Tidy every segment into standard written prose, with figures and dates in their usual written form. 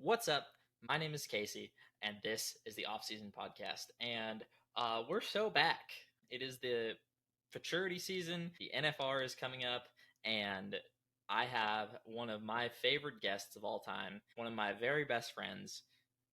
What's up? My name is Casey, and this is the Off Season Podcast. And we're so back. It is the futurity season. The NFR is coming up, and I have one of my favorite guests of all time, one of my very best friends,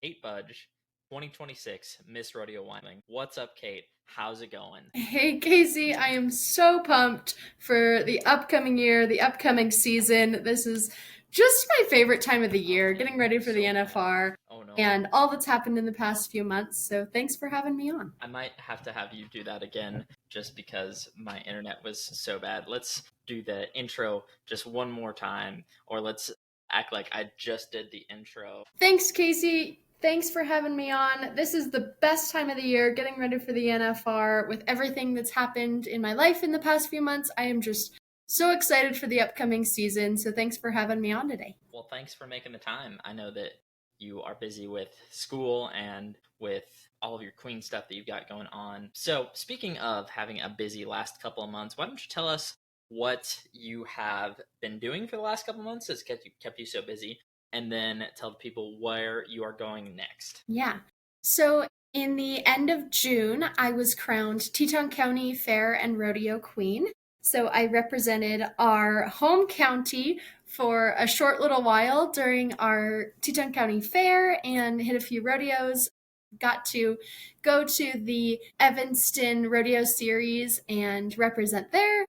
Kate Budge, 2026 Miss Rodeo Wyoming. What's up, Kate? How's it going? Hey Casey, I am so pumped for the upcoming year, the upcoming season. This is just my favorite time of the year, getting ready for the NFR Oh no. and all that's happened in the past few months. So thanks for having me on. I might have to have you do that again just because my internet was so bad. Let's do the intro just one more time, or let's act like I just did the intro. Thanks, Casey. Thanks for having me on. This is the best time of the year, getting ready for the NFR with everything that's happened in my life in the past few months. I am just so excited for the upcoming season. So thanks for having me on today. Well, thanks for making the time. I know that you are busy with school and with all of your Queen stuff that you've got going on. So, speaking of having a busy last couple of months, why don't you tell us what you have been doing for the last couple of months that's kept you so busy, and then tell the people where you are going next. Yeah. So in the end of June, I was crowned Teton County Fair and Rodeo Queen. So I represented our home county for a short little while during our Teton County Fair and hit a few rodeos. Got to go to the Evanston Rodeo Series and represent there.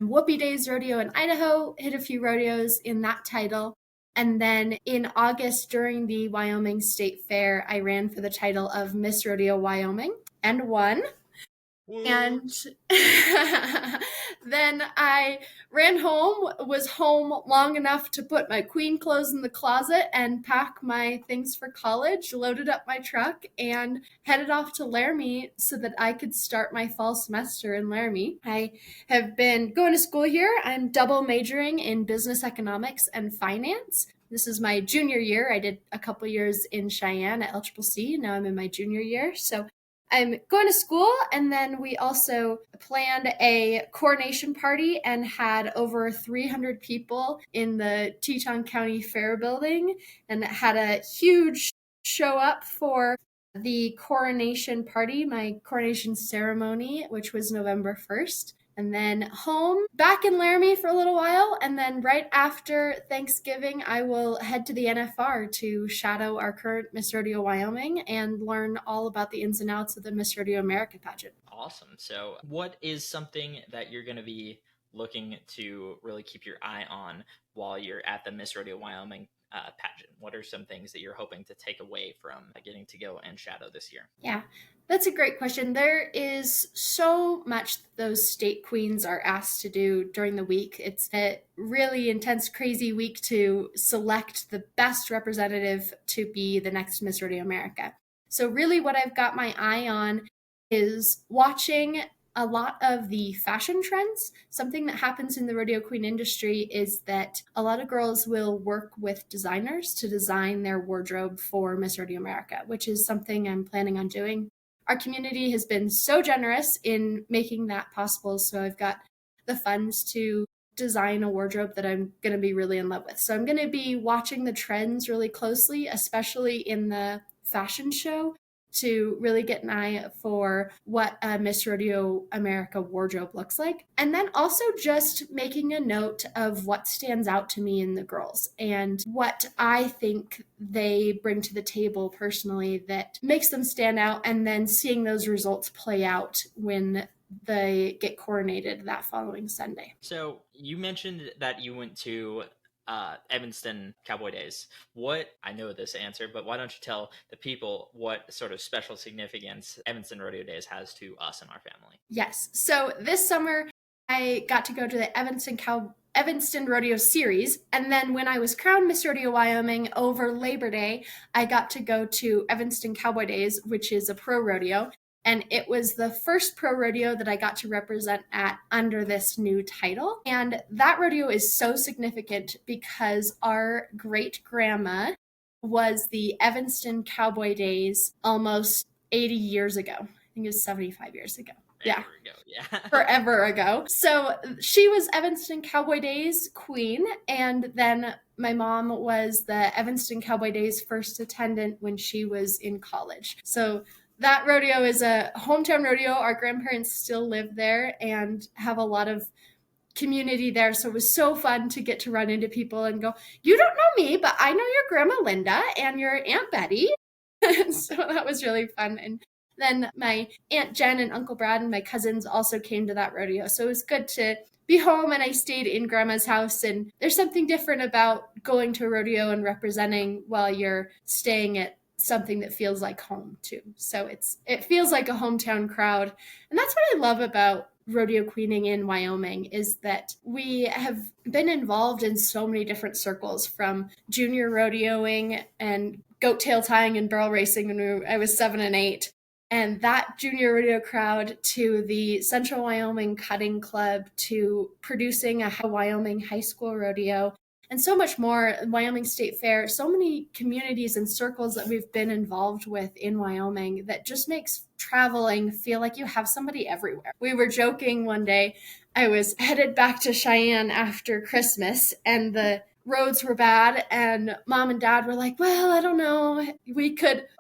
Whoopie Days Rodeo in Idaho, hit a few rodeos in that title. And then in August during the Wyoming State Fair, I ran for the title of Miss Rodeo Wyoming and won. And then I ran home, was home long enough to put my queen clothes in the closet and pack my things for college, loaded up my truck, and headed off to Laramie so that I could start my fall semester in Laramie. I have been going to school here. I'm double majoring in business economics and finance. This is my junior year. I did a couple years in Cheyenne at LCCC. Now I'm in my junior year. So I'm going to school, and then we also planned a coronation party and had over 300 people in the Teton County Fair building and had a huge show up for the coronation party, my coronation ceremony, which was November 1st. And then home, back in Laramie for a little while. And then right after Thanksgiving, I will head to the NFR to shadow our current Miss Rodeo Wyoming and learn all about the ins and outs of the Miss Rodeo America pageant. Awesome. So, what is something that you're going to be looking to really keep your eye on while you're at the Miss Rodeo Wyoming pageant? What are some things that you're hoping to take away from getting to go and shadow this year? Yeah, that's a great question. There is so much those state queens are asked to do during the week. It's a really intense, crazy week to select the best representative to be the next Miss Rodeo America. So really what I've got my eye on is watching a lot of the fashion trends. Something that happens in the rodeo queen industry is that a lot of girls will work with designers to design their wardrobe for Miss Rodeo America, which is something I'm planning on doing. Our community has been so generous in making that possible, so I've got the funds to design a wardrobe that I'm going to be really in love with. So I'm going to be watching the trends really closely, especially in the fashion show, to really get an eye for what a Miss Rodeo America wardrobe looks like. And then also just making a note of what stands out to me in the girls and what I think they bring to the table personally that makes them stand out, and then seeing those results play out when they get coronated that following Sunday. So, you mentioned that you went to Evanston Cowboy Days. I know this answer, but why don't you tell the people what sort of special significance Evanston Rodeo Days has to us and our family? Yes. So this summer, I got to go to the Evanston Rodeo Series. And then when I was crowned Miss Rodeo Wyoming over Labor Day, I got to go to Evanston Cowboy Days, which is a pro rodeo. And it was the first pro rodeo that I got to represent at under this new title. And that rodeo is so significant because our great grandma was the Evanston Cowboy Days almost 80 years ago. I think it was 75 years ago. Yeah. ago. Yeah. Forever ago. So she was Evanston Cowboy Days queen, and then my mom was the Evanston Cowboy Days first attendant when she was in college. So that rodeo is a hometown rodeo. Our grandparents still live there and have a lot of community there. So it was so fun to get to run into people and go, you don't know me, but I know your grandma Linda and your Aunt Betty. So that was really fun. And then my Aunt Jen and Uncle Brad and my cousins also came to that rodeo. So it was good to be home, and I stayed in grandma's house. And there's something different about going to a rodeo and representing while you're staying at something that feels like home too. So it feels like a hometown crowd. And that's what I love about rodeo queening in Wyoming, is that we have been involved in so many different circles, from junior rodeoing and goat tail tying and barrel racing when I was 7 and 8, and that junior rodeo crowd, to the Central Wyoming Cutting Club, to producing a Wyoming high school rodeo, and so much more. Wyoming State Fair, so many communities and circles that we've been involved with in Wyoming that just makes traveling feel like you have somebody everywhere. We were joking one day, I was headed back to Cheyenne after Christmas, and the roads were bad, and mom and dad were like, well, I don't know,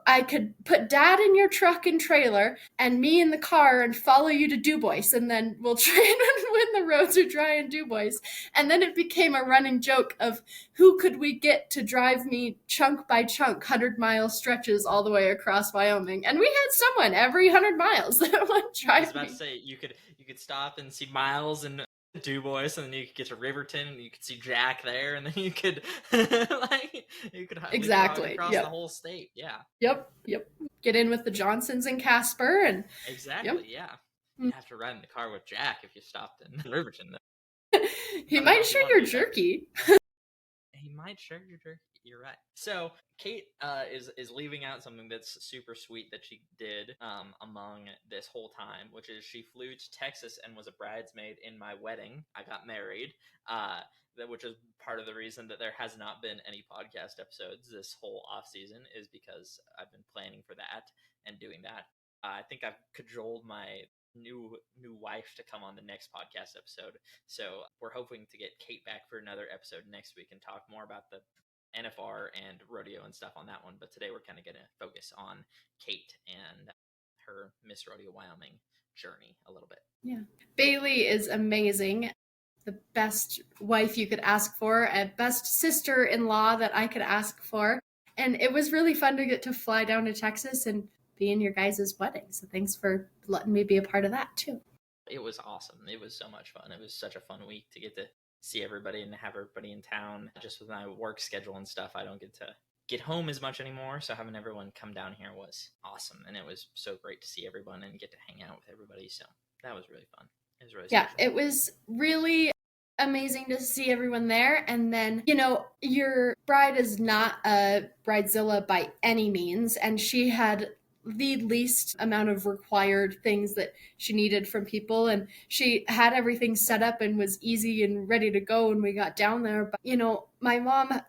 I could put dad in your truck and trailer and me in the car and follow you to Dubois, and then we'll train when the roads are dry in Dubois. And then it became a running joke of who could we get to drive me chunk by chunk 100-mile stretches all the way across Wyoming. And we had someone every 100 miles that would drive me. I was about to say, you could stop and see Miles and Dubois, and then you could get to Riverton, and you could see Jack there, and then you could exactly across the whole state. Yeah. Yep. Get in with the Johnsons and Casper, and exactly. Yep. Yeah. You have to ride in the car with Jack if you stopped in Riverton. He might share your jerky. He might share your jerky. You're right. So Kate is leaving out something that's super sweet that she did among this whole time, which is she flew to Texas and was a bridesmaid in my wedding. I got married, which is part of the reason that there has not been any podcast episodes this whole off season, is because I've been planning for that and doing that. I think I've cajoled my new wife to come on the next podcast episode, so we're hoping to get Kate back for another episode next week and talk more about the NFR and rodeo and stuff on that one. But today we're kind of going to focus on Kate and her Miss Rodeo Wyoming journey a little bit. Yeah, Bailey is amazing. The best wife you could ask for, a best sister-in-law that I could ask for. And it was really fun to get to fly down to Texas and be in your guys' wedding. So thanks for letting me be a part of that too. It was awesome. It was so much fun. It was such a fun week to get to see everybody and have everybody in town. Just with my work schedule and stuff, I don't get to get home as much anymore. So having everyone come down here was awesome. And it was so great to see everyone and get to hang out with everybody. So that was really fun. It was really special. It was really amazing to see everyone there. And then, your bride is not a bridezilla by any means, and she had the least amount of required things that she needed from people, and she had everything set up and was easy and ready to go when we got down there. But my mom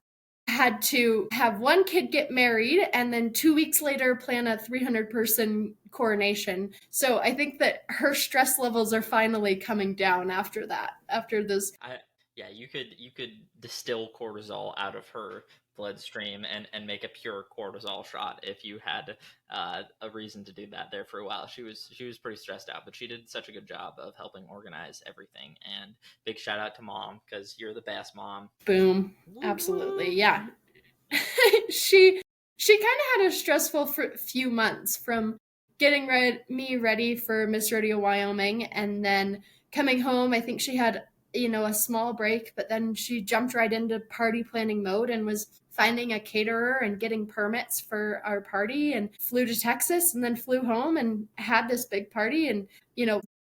had to have one kid get married and then 2 weeks later plan a 300-person coronation. So I think that her stress levels are finally coming down after that, after this. You could distill cortisol out of her bloodstream and make a pure cortisol shot if you had a reason to do that there for a while. She was pretty stressed out, but she did such a good job of helping organize everything. And big shout out to Mom, because you're the best, Mom. Boom. Absolutely. Yeah. She kind of had a stressful few months, from getting me ready for Miss Rodeo Wyoming and then coming home. I think she had a small break, but then she jumped right into party planning mode and was finding a caterer and getting permits for our party, and flew to Texas and then flew home and had this big party. And,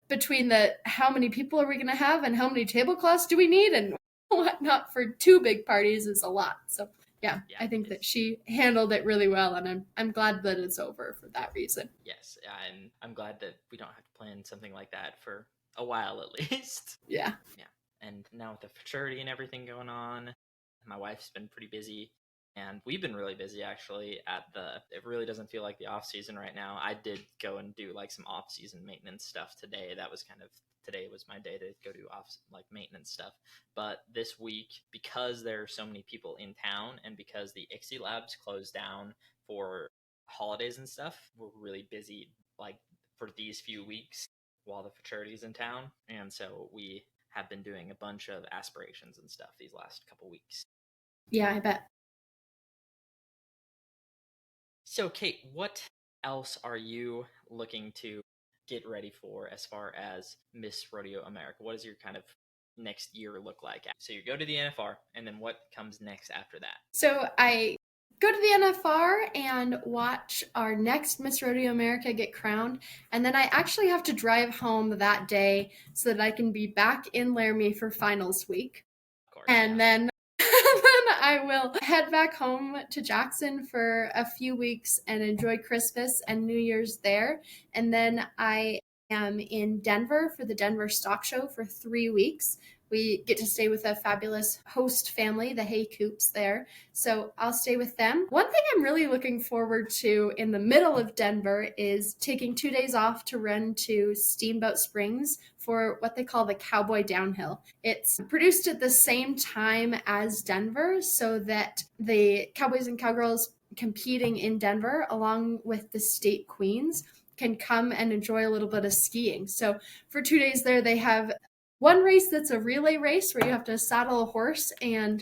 between the how many people are we going to have and how many tablecloths do we need and whatnot for 2 big parties is a lot. So yeah, I think that she handled it really well, and I'm glad that it's over for that reason. Yes, and I'm glad that we don't have to plan something like that for a while at least. Yeah. And now with the fraternity and everything going on, my wife's been pretty busy And we've been really busy actually it really doesn't feel like the off season right now. I did go and do like some off season maintenance stuff today. Today was my day to go do off like maintenance stuff. But this week, because there are so many people in town and because the ICSI labs closed down for holidays and stuff, we're really busy like for these few weeks while the fraternity's in town. And so we have been doing a bunch of aspirations and stuff these last couple weeks. Yeah, I bet. So, Kate, what else are you looking to get ready for as far as Miss Rodeo America? What does your kind of next year look like? So you go to the NFR, and then what comes next after that? So I go to the NFR and watch our next Miss Rodeo America get crowned. And then I actually have to drive home that day so that I can be back in Laramie for finals week. Of course, And yeah. then I will head back home to Jackson for a few weeks and enjoy Christmas and New Year's there. And then I am in Denver for the Denver Stock Show for 3 weeks. We get to stay with a fabulous host family, the Hay Coops there. So I'll stay with them. One thing I'm really looking forward to in the middle of Denver is taking 2 days off to run to Steamboat Springs for what they call the Cowboy Downhill. It's produced at the same time as Denver so that the Cowboys and Cowgirls competing in Denver, along with the state queens, can come and enjoy a little bit of skiing. So for 2 days there, they have one race that's a relay race where you have to saddle a horse, and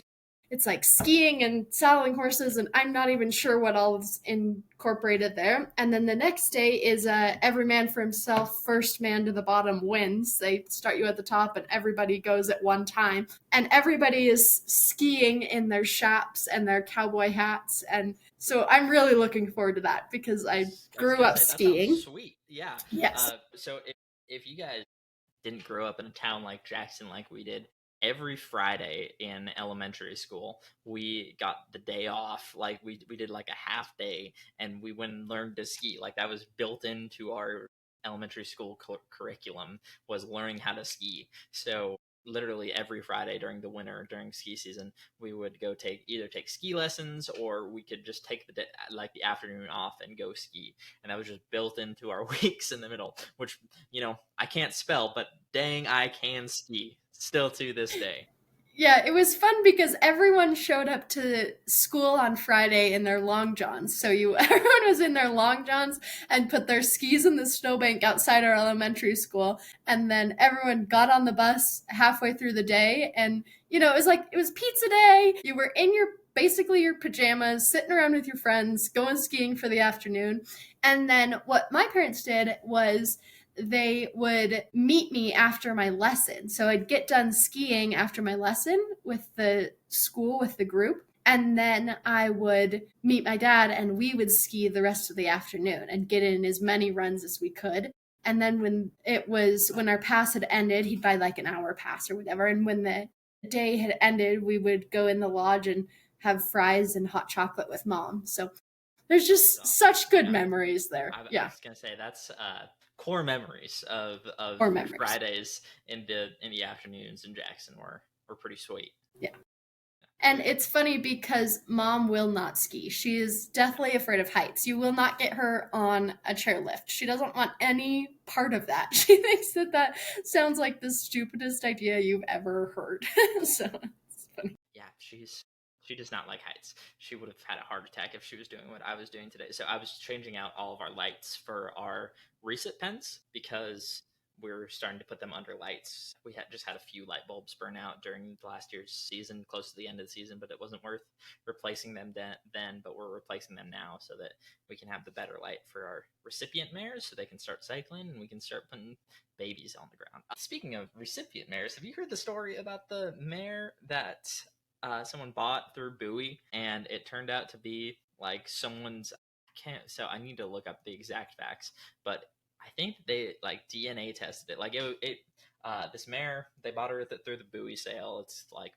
it's like skiing and saddling horses, and I'm not even sure what all is incorporated there. And then the next day is every man for himself, first man to the bottom wins. They start you at the top and everybody goes at one time, and everybody is skiing in their chaps and their cowboy hats. And so I'm really looking forward to that because I grew up skiing. That sounds sweet. Yeah. Yes. So if you guys didn't grow up in a town like Jackson like we did, every Friday in elementary school we got the day off. Like we did like a half day and we went and learned to ski. Like that was built into our elementary school curriculum, was learning how to ski. So literally every Friday during the winter, during ski season, we would go either take ski lessons, or we could just take the afternoon off and go ski. And that was just built into our weeks in the middle, which, I can't spell, but dang, I can ski still to this day. Yeah, it was fun because everyone showed up to school on Friday in their long johns. So everyone was in their long johns and put their skis in the snowbank outside our elementary school. And then everyone got on the bus halfway through the day. And, it was pizza day. You were in basically your pajamas, sitting around with your friends, going skiing for the afternoon. And then what my parents did was they would meet me after my lesson. So I'd get done skiing after my lesson with the school, with the group. And then I would meet my dad and we would ski the rest of the afternoon and get in as many runs as we could. And then when our pass had ended, he'd buy like an hour pass or whatever. And when the day had ended, we would go in the lodge and have fries and hot chocolate with mom. So there's just such good memories there. I was gonna say that's core memories of Fridays in the afternoons in Jackson were pretty sweet. Yeah. And it's funny because mom will not ski. She is deathly afraid of heights. You will not get her on a chairlift. She doesn't want any part of that. She thinks that sounds like the stupidest idea you've ever heard. So it's funny. Yeah, she does not like heights. She would have had a heart attack if she was doing what I was doing today. So I was changing out all of our lights for our reset pens because we're starting to put them under lights. We just had a few light bulbs burn out during last year's season, close to the end of the season, but it wasn't worth replacing them then, but we're replacing them now so that we can have the better light for our recipient mares so they can start cycling and we can start putting babies on the ground. Speaking of recipient mares, have you heard the story about the mare that someone bought through Bowie and it turned out to be like someone's, so I need to look up the exact facts, but I think they like DNA tested it. Like this mare, they bought her through the Bowie sale. It's like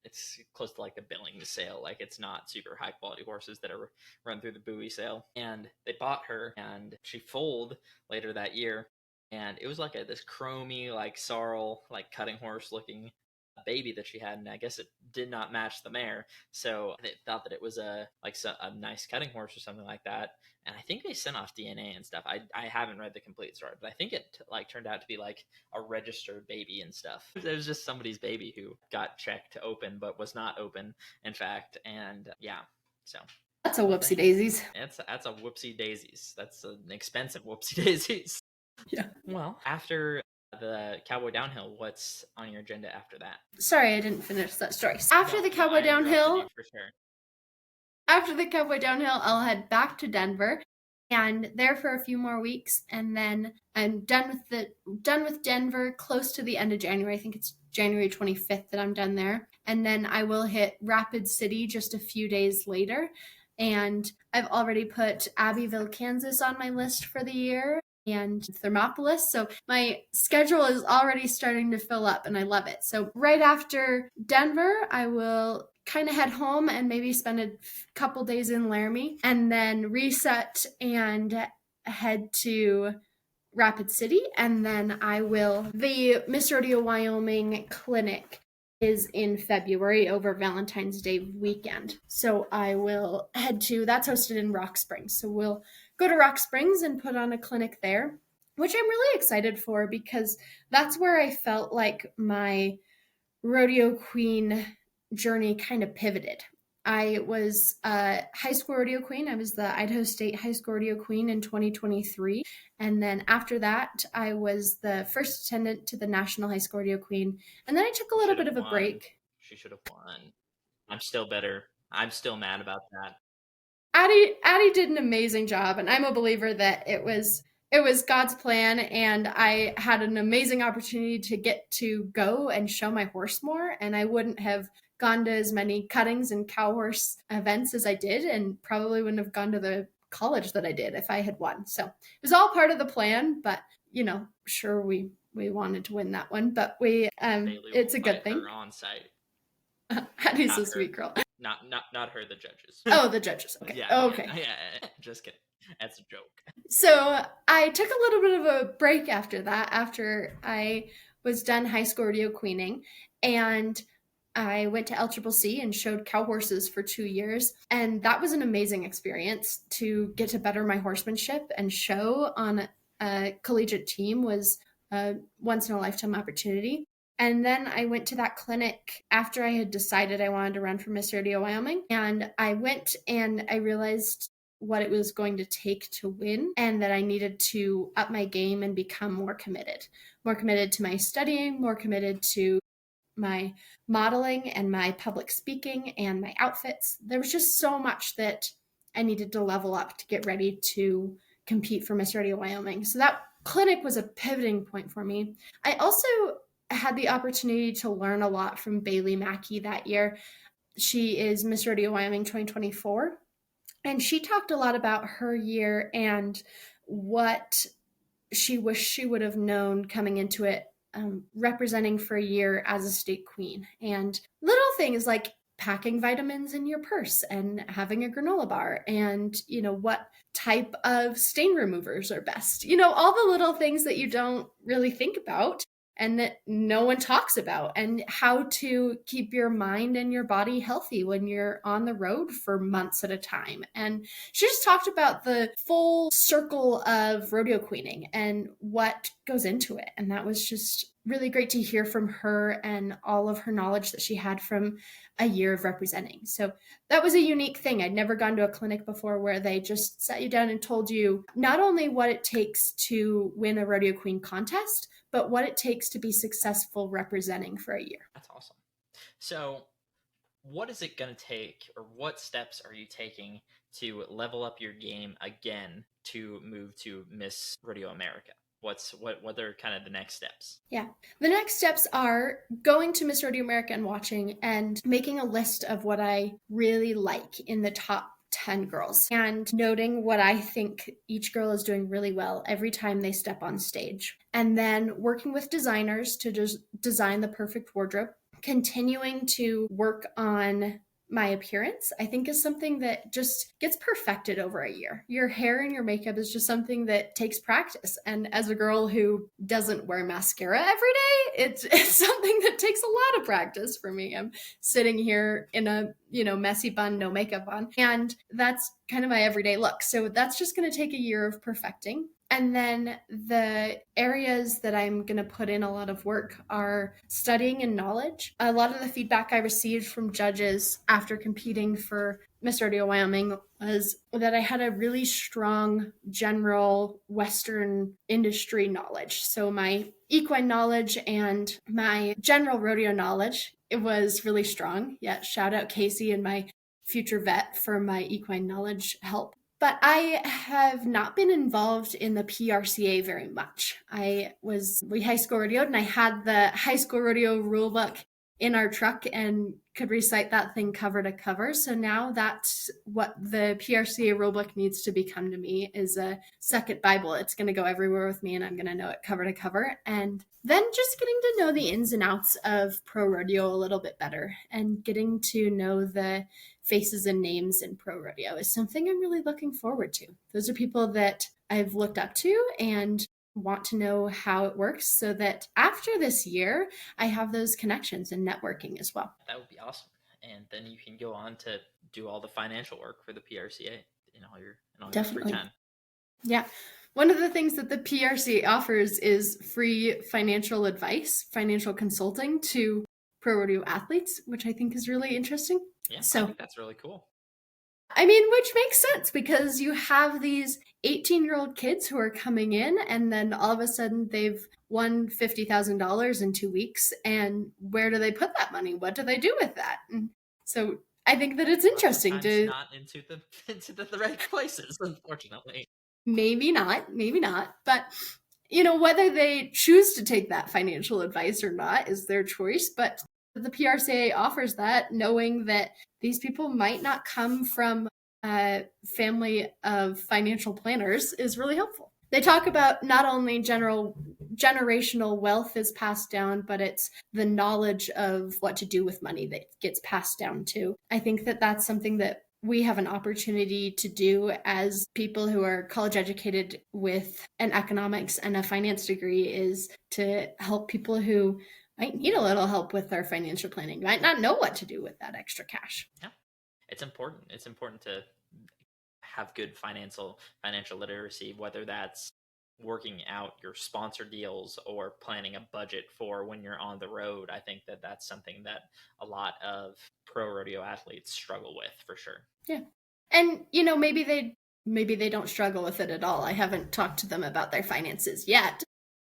it's close to like the Billings sale. Like it's not super high quality horses that are run through the Bowie sale. And they bought her and she foaled later that year. And it was like this chromy, like sorrel, like cutting horse looking baby that she had, and I guess it did not match the mare, so they thought that it was a nice cutting horse or something like that. And I think they sent off DNA and stuff. I haven't read the complete story, but I think it like turned out to be like a registered baby and stuff. It was just somebody's baby who got checked to open but was not open, in fact. And yeah, so That's a whoopsie daisies. that's a whoopsie daisies. That's an expensive whoopsie daisies. Yeah. Well, after the Cowboy Downhill, what's on your agenda after that? Sorry, I didn't finish that story. After the Cowboy I interrupted Downhill, you for sure. after the Cowboy Downhill, I'll head back to Denver and there for a few more weeks, and then I'm done with Denver close to the end of January. I think it's January 25th that I'm done there. And then I will hit Rapid City just a few days later. And I've already put Abbeville, Kansas on my list for the year, and Thermopolis. So my schedule is already starting to fill up, and I love it. So right after Denver, I will kind of head home and maybe spend a couple days in Laramie, and then reset and head to Rapid City. And then the Miss Rodeo Wyoming clinic is in February over Valentine's Day weekend. So I will that's hosted in Rock Springs. So we'll go to Rock Springs and put on a clinic there, which I'm really excited for because that's where I felt like my rodeo queen journey kind of pivoted. I was a high school rodeo queen. I was the Idaho State High School Rodeo Queen in 2023. And then after that, I was the first attendant to the National High School Rodeo Queen. And then I took a little bit of a break. She should have won. I'm still better. I'm still mad about that. Addie did an amazing job, and I'm a believer that it was God's plan, and I had an amazing opportunity to get to go and show my horse more, and I wouldn't have gone to as many cuttings and cow horse events as I did, and probably wouldn't have gone to the college that I did if I had won. So it was all part of the plan, but sure, we wanted to win that one, but it's a good thing. On site. Addie's a sweet girl. Not her, the judges. Oh, the judges. Okay. Yeah, okay. Yeah, just kidding. That's a joke. So I took a little bit of a break after that, after I was done high school rodeo queening, and I went to LCCC and showed cow horses for 2 years. And that was an amazing experience. To get to better my horsemanship and show on a collegiate team was a once in a lifetime opportunity. And then I went to that clinic after I had decided I wanted to run for Miss Rodeo Wyoming. And I went and I realized what it was going to take to win, and that I needed to up my game and become more committed to my studying, more committed to my modeling and my public speaking and my outfits. There was just so much that I needed to level up to get ready to compete for Miss Rodeo Wyoming. So that clinic was a pivoting point for me. I also had the opportunity to learn a lot from Bailey Mackey that year. She is Miss Rodeo Wyoming 2024. And she talked a lot about her year and what she wished she would have known coming into it, representing for a year as a state queen. And little things like packing vitamins in your purse and having a granola bar, and, what type of stain removers are best. All the little things that you don't really think about and that no one talks about, and how to keep your mind and your body healthy when you're on the road for months at a time. And she just talked about the full circle of rodeo queening and what goes into it. And that was just really great to hear from her and all of her knowledge that she had from a year of representing. So that was a unique thing. I'd never gone to a clinic before where they just sat you down and told you not only what it takes to win a rodeo queen contest, but what it takes to be successful representing for a year. That's awesome. So what is it going to take, or what steps are you taking to level up your game again to move to Miss Rodeo America? What are kind of the next steps? Yeah. The next steps are going to Miss Rodeo America and watching and making a list of what I really like in the top 10 girls, and noting what I think each girl is doing really well every time they step on stage. And then working with designers to just design the perfect wardrobe, continuing to work on my appearance, I think is something that just gets perfected over a year. Your hair and your makeup is just something that takes practice. And as a girl who doesn't wear mascara every day, it's something that takes a lot of practice for me. I'm sitting here in a, messy bun, no makeup on, and that's kind of my everyday look. So that's just going to take a year of perfecting. And then the areas that I'm going to put in a lot of work are studying and knowledge. A lot of the feedback I received from judges after competing for Miss Rodeo Wyoming was that I had a really strong general Western industry knowledge. So my equine knowledge and my general rodeo knowledge, it was really strong. Yeah, shout out Casey and my future vet for my equine knowledge help. But I have not been involved in the PRCA very much. We high school rodeoed, and I had the high school rodeo rule book in our truck and could recite that thing cover to cover. So now that's what the PRCA rulebook needs to become to me, is a second Bible. It's going to go everywhere with me, and I'm going to know it cover to cover. And then just getting to know the ins and outs of pro rodeo a little bit better, and getting to know the faces and names in pro rodeo is something I'm really looking forward to. Those are people that I've looked up to and want to know how it works, so that after this year, I have those connections and networking as well. That would be awesome. And then you can go on to do all the financial work for the PRCA in all your free time. Yeah. One of the things that the PRCA offers is free financial advice, financial consulting to pro rodeo athletes, which I think is really interesting. Yeah, so I think that's really cool. I mean, which makes sense, because you have these 18-year-old kids who are coming in, and then all of a sudden they've won $50,000 in 2 weeks. And where do they put that money? What do they do with that? And so I think that it's interesting to not into the right places, unfortunately. Maybe not, but whether they choose to take that financial advice or not is their choice. But the PRCA offers that, knowing that these people might not come from a family of financial planners, is really helpful. They talk about not only generational wealth is passed down, but it's the knowledge of what to do with money that gets passed down too. I think that that's something that we have an opportunity to do as people who are college educated with an economics and a finance degree, is to help people who might need a little help with their financial planning, might not know what to do with that extra cash. Yeah, it's important. It's important to have good financial literacy, whether that's working out your sponsor deals or planning a budget for when you're on the road. I think that that's something that a lot of pro rodeo athletes struggle with, for sure. Yeah. And maybe they don't struggle with it at all. I haven't talked to them about their finances yet.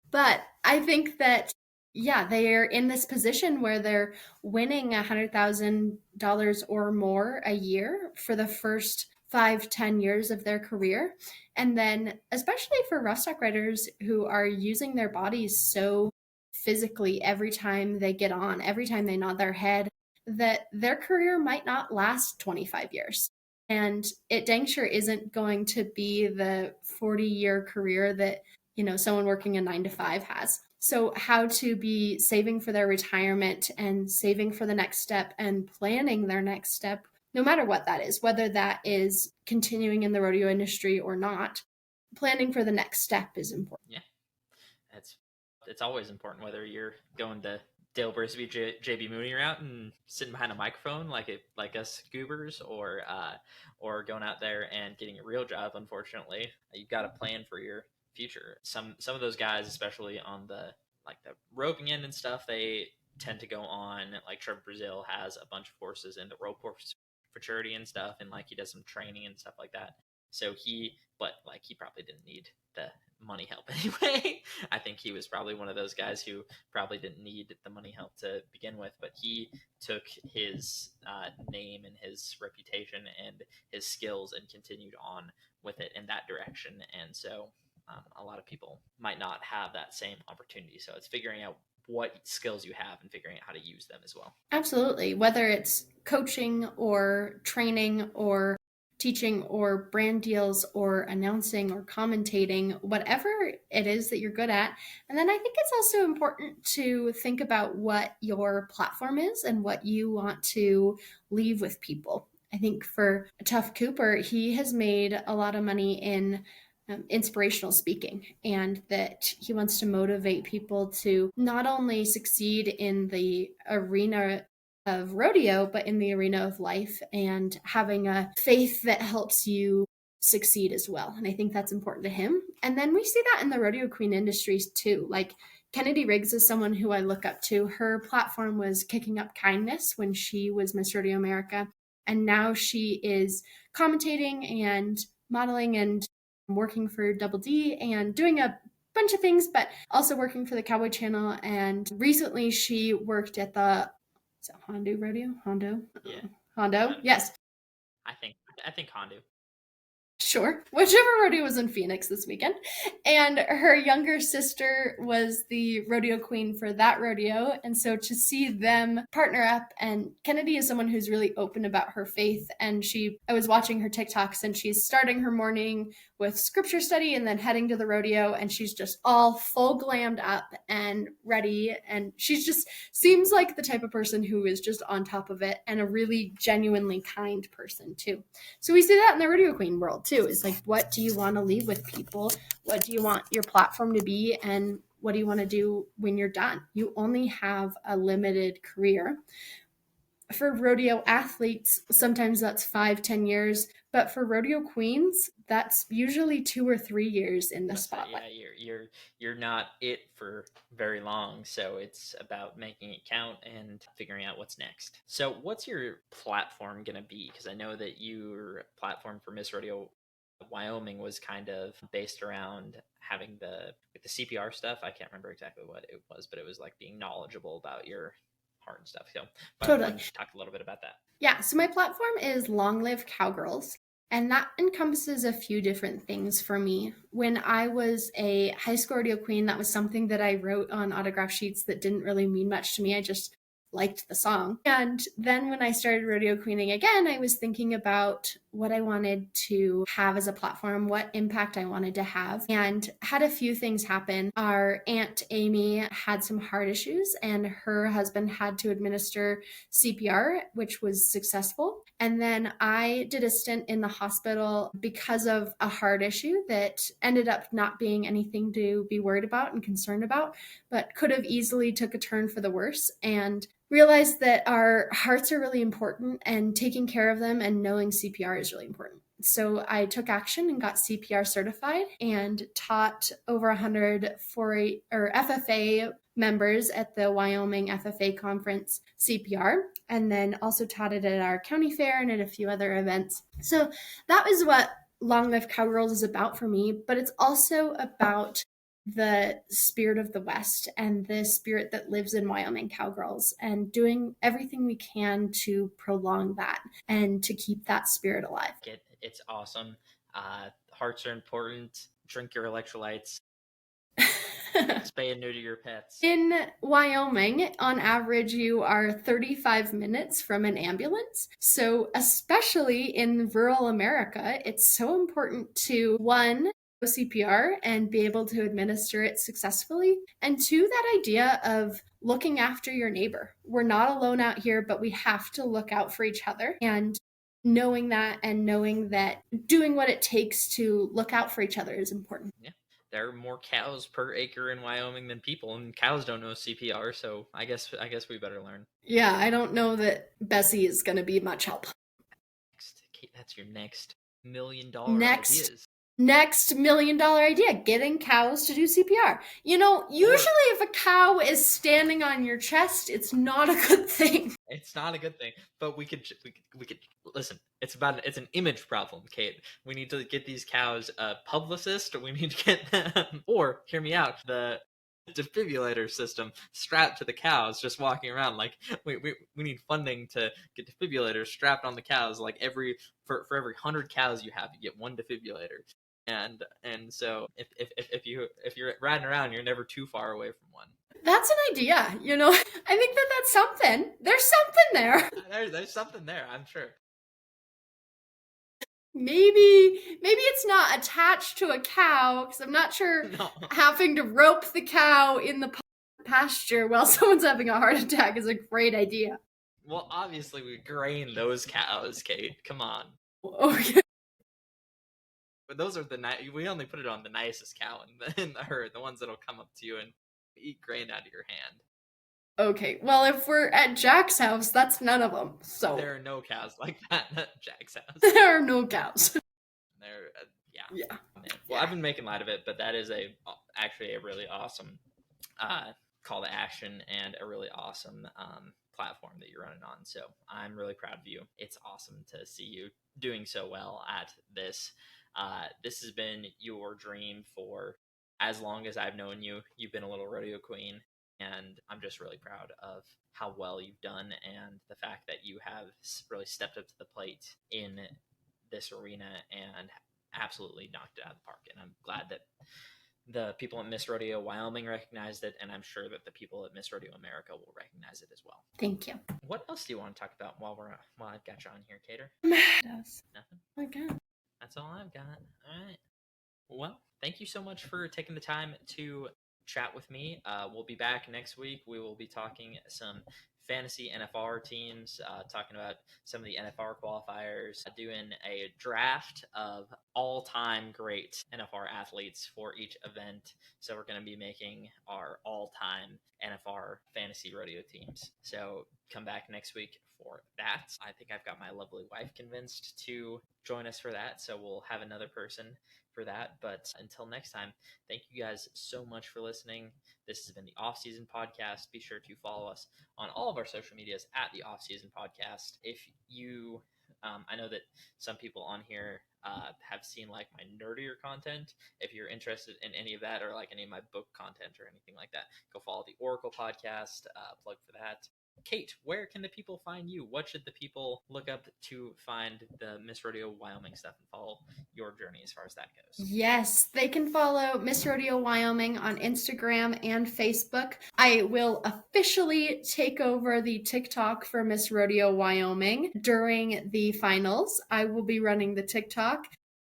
But I think that, yeah, they're in this position where they're winning $100,000 or more a year for the first 5-10 years of their career. And then, especially for rough stock riders who are using their bodies so physically every time they get on, every time they nod their head, that their career might not last 25 years. And it dang sure isn't going to be the 40-year career that, someone working a 9-to-5 has. So how to be saving for their retirement and saving for the next step and planning their next step, no matter what that is, whether that is continuing in the rodeo industry or not, planning for the next step is important. Yeah, it's always important, whether you're going to Dale Brisby, JB Mooney route and sitting behind a microphone like us goobers, or going out there and getting a real job. Unfortunately, you've got to plan for your future. Some of those guys, especially on the roping end and stuff, they tend to go on, like Trevor Brazil has a bunch of horses in the rope horse futurity and stuff, and he does some training and stuff like that. So he probably didn't need the money help anyway. I think he was probably one of those guys who probably didn't need the money help to begin with, but he took his name and his reputation and his skills and continued on with it in that direction. And so a lot of people might not have that same opportunity. So it's figuring out what skills you have and figuring out how to use them as well. Absolutely. Whether it's coaching or training or teaching or brand deals or announcing or commentating, whatever it is that you're good at. And then I think it's also important to think about what your platform is and what you want to leave with people. I think for Tuff Cooper, he has made a lot of money in inspirational speaking, and that he wants to motivate people to not only succeed in the arena of rodeo, but in the arena of life, and having a faith that helps you succeed as well. And I think that's important to him. And then we see that in the rodeo queen industries too. Like Kennedy Riggs is someone who I look up to. Her platform was kicking up kindness when she was Miss Rodeo America. And now she is commentating and modeling and working for Double D and doing a bunch of things, but also working for the Cowboy Channel. And recently she worked at the Hondo Rodeo? Hondo? Yeah. Hondo? Yes. I think Hondo. Sure. Whichever rodeo was in Phoenix this weekend. And her younger sister was the rodeo queen for that rodeo. And so to see them partner up, and Kennedy is someone who's really open about her faith. And I was watching her TikToks, and she's starting her morning with scripture study and then heading to the rodeo. And she's just all full glammed up and ready. And she's just seems like the type of person who is just on top of it, and a really genuinely kind person too. So we see that in the rodeo queen world too. It's like, what do you want to leave with people? What do you want your platform to be? And what do you want to do when you're done? You only have a limited career. For rodeo athletes, sometimes that's 5-10 years, but for rodeo queens, that's usually 2 or 3 years in the spotlight. Yeah, you're not it for very long, so it's about making it count and figuring out what's next. So what's your platform gonna be? Because I know that your platform for Miss Rodeo Wyoming was kind of based around having the CPR stuff. I can't remember exactly what it was, but it was like being knowledgeable about your heart and stuff. So totally. Talk a little bit about that. Yeah, so my platform is Long Live Cowgirls, and that encompasses a few different things for me. When I was a high school rodeo queen, that was something that I wrote on autograph sheets that didn't really mean much to me. I just liked the song. And then when I started rodeo queening again, I was thinking about what I wanted to have as a platform, what impact I wanted to have, and had a few things happen. Our Aunt Amy had some heart issues, and her husband had to administer CPR, which was successful. And then I did a stint in the hospital because of a heart issue that ended up not being anything to be worried about and concerned about, but could have easily took a turn for the worse. And realized that our hearts are really important, and taking care of them and knowing CPR is really important. So I took action and got CPR certified and taught over 100 FFA members at the Wyoming FFA conference CPR, and then also taught it at our county fair and at a few other events. So that was what Long Live Cowgirls is about for me, but it's also about the spirit of the West and the spirit that lives in Wyoming cowgirls, and doing everything we can to prolong that and to keep that spirit alive. It's awesome. Hearts are important. Drink your electrolytes. Spay and neuter your pets. In Wyoming, on average, you are 35 minutes from an ambulance. So especially in rural America, it's so important to, one, CPR and be able to administer it successfully. And two, that idea of looking after your neighbor. We're not alone out here, but we have to look out for each other. And knowing that, and knowing that doing what it takes to look out for each other is important. Yeah. There are more cows per acre in Wyoming than people, and cows don't know CPR, so I guess we better learn. Yeah, I don't know that Bessie is going to be much help. Kate, that's your next $1 million ideas. Next $1 million idea, getting cows to do CPR. You know, usually if a cow is standing on your chest, it's not a good thing. It's not a good thing, but we could listen. It's an image problem, Kate. We need to get these cows a publicist, or we need to get them, or hear me out, the defibrillator system strapped to the cows, just walking around. Like we need funding to get defibrillators strapped on the cows. Like for every 100 cows you have, you get one defibrillator. And so if you're riding around, you're never too far away from one. That's an idea, you know. I think that's something. There's something there. There's something there, I'm sure. Maybe it's not attached to a cow because I'm not sure No. having to rope the cow in the pasture while someone's having a heart attack is a great idea. Well, obviously we grain those cows, Kate. Come on. Okay. But those are we only put it on the nicest cow in the herd, the ones that'll come up to you and eat grain out of your hand. Okay. Well, if we're at Jack's house, that's none of them. So There are no cows like that at Jack's house. there are no cows. They're yeah. Yeah. Well, I've been making light of it, but that is actually a really awesome call to action and a really awesome platform that you're running on. So I'm really proud of you. It's awesome to see you doing so well at this. This has been your dream for as long as I've known you. You've been a little rodeo queen, and I'm just really proud of how well you've done and the fact that you have really stepped up to the plate in this arena and absolutely knocked it out of the park. And I'm glad that the people at Miss Rodeo Wyoming recognized it, and I'm sure that the people at Miss Rodeo America will recognize it as well. Thank you. What else do you want to talk about while I've got you on here, Cater? Nothing? Okay. That's all I've got. All right. Well, thank you so much for taking the time to chat with me. We'll be back next week. We will be talking some fantasy NFR teams, talking about some of the NFR qualifiers, doing a draft of all-time great NFR athletes for each event. So we're going to be making our all-time NFR fantasy rodeo teams. So come back next week for that. I think I've got my lovely wife convinced to join us for that. So we'll have another person for that. But until next time, thank you guys so much for listening. This has been the Off Season Podcast. Be sure to follow us on all of our social medias at the Off Season Podcast. If you, I know that some people on here have seen like my nerdier content. If you're interested in any of that or like any of my book content or anything like that, go follow the Oracle Podcast. Plug for that. Kate, where can the people find you? What should the people look up to find the Miss Rodeo Wyoming stuff and follow your journey as far as that goes? Yes, they can follow Miss Rodeo Wyoming on Instagram and Facebook. I will officially take over the TikTok for Miss Rodeo Wyoming during the finals. I will be running the TikTok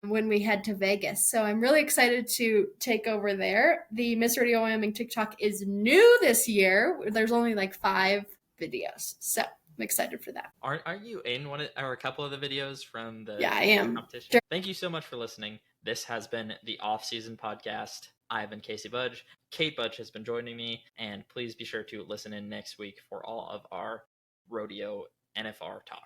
when we head to Vegas. So I'm really excited to take over there. The Miss Rodeo Wyoming TikTok is new this year. There's only like 5 videos. So I'm excited for that. Are you in one or a couple of the videos from the Yeah, I am. competition? Thank you so much for listening. This has been the Off Season Podcast. I've been Casey Budge. Kate Budge has been joining me, and please be sure to listen in next week for all of our rodeo NFR talk.